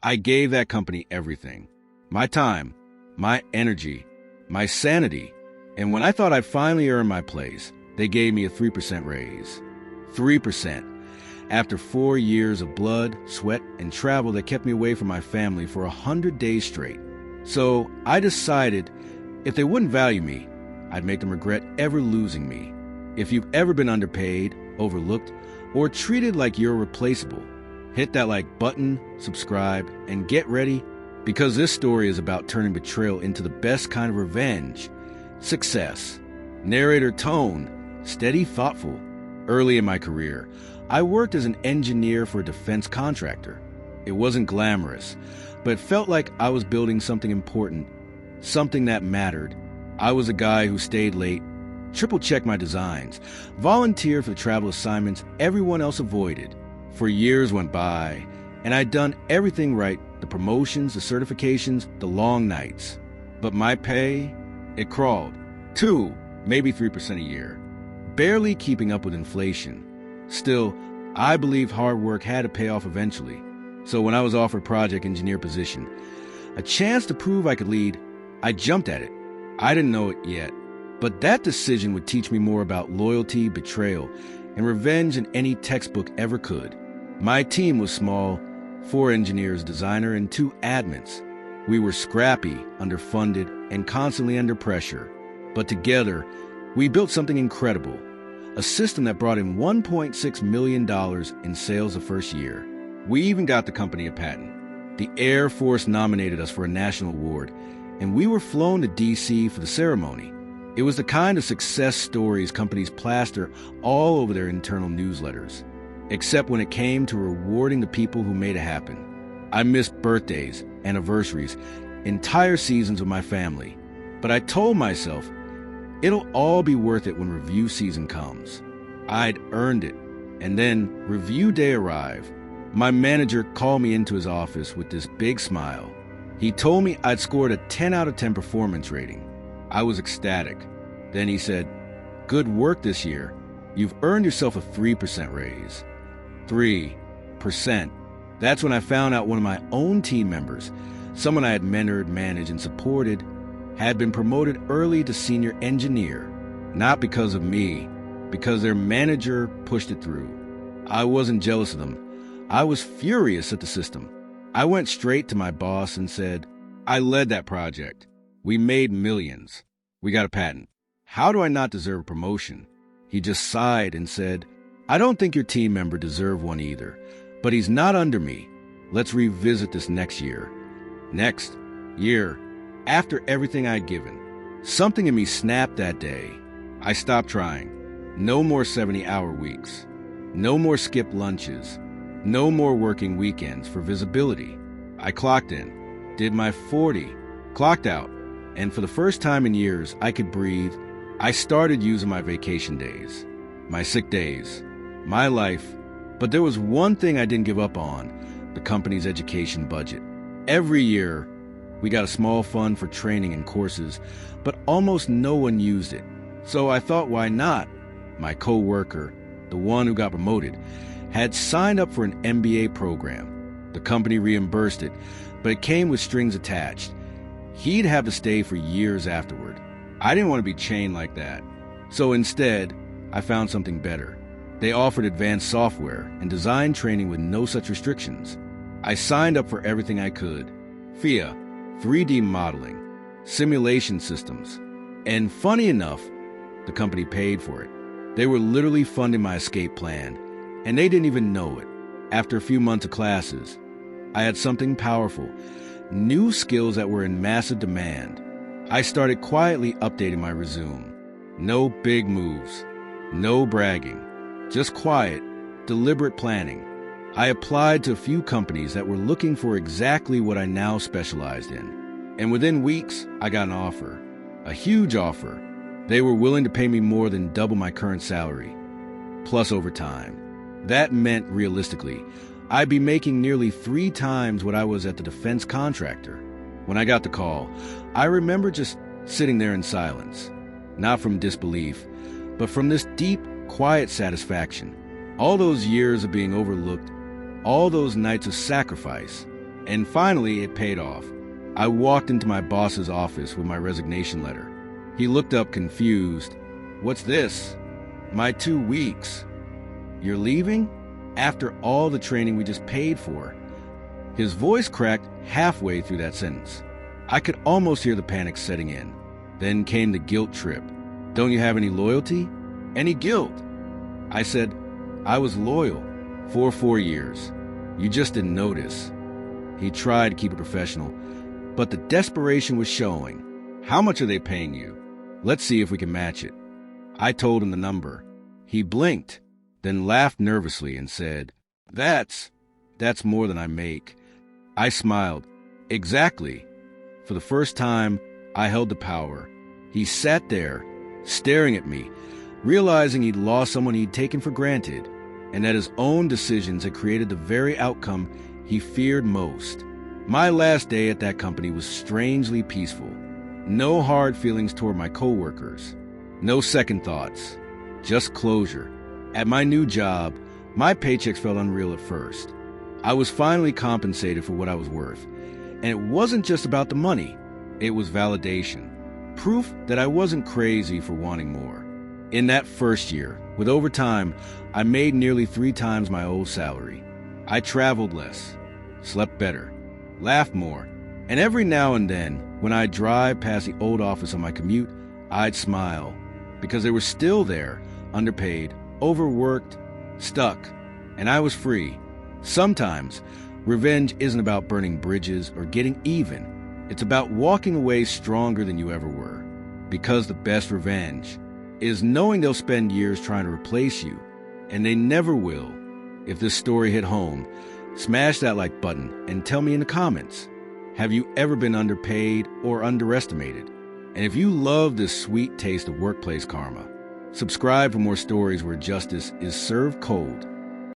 I gave that company everything. My time, my energy, my sanity. And when I thought I'd finally earned my place, they gave me a 3% raise. 3%. After 4 years of blood, sweat, and travel that kept me away from my family for 100 days straight. So I decided if they wouldn't value me, I'd make them regret ever losing me. If you've ever been underpaid, overlooked, or treated like you're replaceable, hit that like button, subscribe, and get ready, because this story is about turning betrayal into the best kind of revenge. Success. Narrator tone, steady, thoughtful. Early in my career, I worked as an engineer for a defense contractor. It wasn't glamorous, but it felt like I was building something important, something that mattered. I was a guy who stayed late, triple-checked my designs, volunteered for the travel assignments everyone else avoided. For years went by, and I'd done everything right, the promotions, the certifications, the long nights. But my pay, it crawled. 2, maybe 3% a year, barely keeping up with inflation. Still, I believed hard work had to pay off eventually. So when I was offered project engineer position, a chance to prove I could lead, I jumped at it. I didn't know it yet, but that decision would teach me more about loyalty, betrayal, and revenge than any textbook ever could. My team was small, 4 engineers, designer, and 2 admins. We were scrappy, underfunded, and constantly under pressure. But together, we built something incredible. A system that brought in $1.6 million in sales the first year. We even got the company a patent. The Air Force nominated us for a national award, and we were flown to D.C. for the ceremony. It was the kind of success stories companies plaster all over their internal newsletters. Except when it came to rewarding the people who made it happen. I missed birthdays, anniversaries, entire seasons with my family. But I told myself, it'll all be worth it when review season comes. I'd earned it. And then review day arrived. My manager called me into his office with this big smile. He told me I'd scored a 10 out of 10 performance rating. I was ecstatic. Then he said, "Good work this year. You've earned yourself a 3% raise." 3%. That's when I found out one of my own team members, someone I had mentored, managed, and supported, had been promoted early to senior engineer. Not because of me, because their manager pushed it through. I wasn't jealous of them. I was furious at the system. I went straight to my boss and said, "I led that project. We made millions. We got a patent. How do I not deserve a promotion?" He just sighed and said, "I don't think your team member deserved one either, but he's not under me. Let's revisit this next year." Next year, after everything I'd given, something in me snapped that day. I stopped trying. No more 70-hour weeks. No more skipped lunches. No more working weekends for visibility. I clocked in, did my 40, clocked out, and for the first time in years, I could breathe. I started using my vacation days, my sick days, my life. But there was one thing I didn't give up on, the company's education budget. Every year, we got a small fund for training and courses, but almost no one used it. So I thought, why not? My co-worker, the one who got promoted, had signed up for an MBA program. The company reimbursed it, but it came with strings attached. He'd have to stay for years afterward. I didn't want to be chained like that. So instead, I found something better. They offered advanced software and design training with no such restrictions. I signed up for everything I could. FIA, 3D modeling, simulation systems. And funny enough, the company paid for it. They were literally funding my escape plan, and they didn't even know it. After a few months of classes, I had something powerful, new skills that were in massive demand. I started quietly updating my resume. No big moves, no bragging, just quiet, deliberate planning. I applied to a few companies that were looking for exactly what I now specialized in. And within weeks, I got an offer, a huge offer. They were willing to pay me more than double my current salary, plus overtime. That meant, realistically, I'd be making nearly 3 times what I was at the defense contractor. When I got the call, I remember just sitting there in silence, not from disbelief, but from this deep, quiet satisfaction. All those years of being overlooked, all those nights of sacrifice, And finally, it paid off. I walked into my boss's office with my resignation letter. He looked up confused. "What's this?" "My 2 weeks." "You're leaving? After all the training we just paid for?" His voice cracked halfway through that sentence. I could almost hear the panic setting in. Then came the guilt trip. "Don't you have any loyalty? Any guilt?" I said, "I was loyal for 4 years. You just didn't notice." He tried to keep it professional, but the desperation was showing. "How much are they paying you? Let's see if we can match it." I told him the number. He blinked, then laughed nervously and said, That's more than I make." I smiled. "Exactly." For the first time, I held the power. He sat there, staring at me, realizing he'd lost someone he'd taken for granted, and that his own decisions had created the very outcome he feared most. My last day at that company was strangely peaceful. No hard feelings toward my coworkers. No second thoughts. Just closure. At my new job, my paychecks felt unreal at first. I was finally compensated for what I was worth. And it wasn't just about the money. It was validation. Proof that I wasn't crazy for wanting more. In that first year, with overtime, I made nearly 3 times my old salary. I traveled less, slept better, laughed more, and every now and then, when I'd drive past the old office on my commute, I'd smile, because they were still there, underpaid, overworked, stuck, and I was free. Sometimes, revenge isn't about burning bridges or getting even. It's about walking away stronger than you ever were. Because the best revenge is knowing they'll spend years trying to replace you, and they never will. If this story hit home, smash that like button and tell me in the comments, have you ever been underpaid or underestimated? And if you love this sweet taste of workplace karma, subscribe for more stories where justice is served cold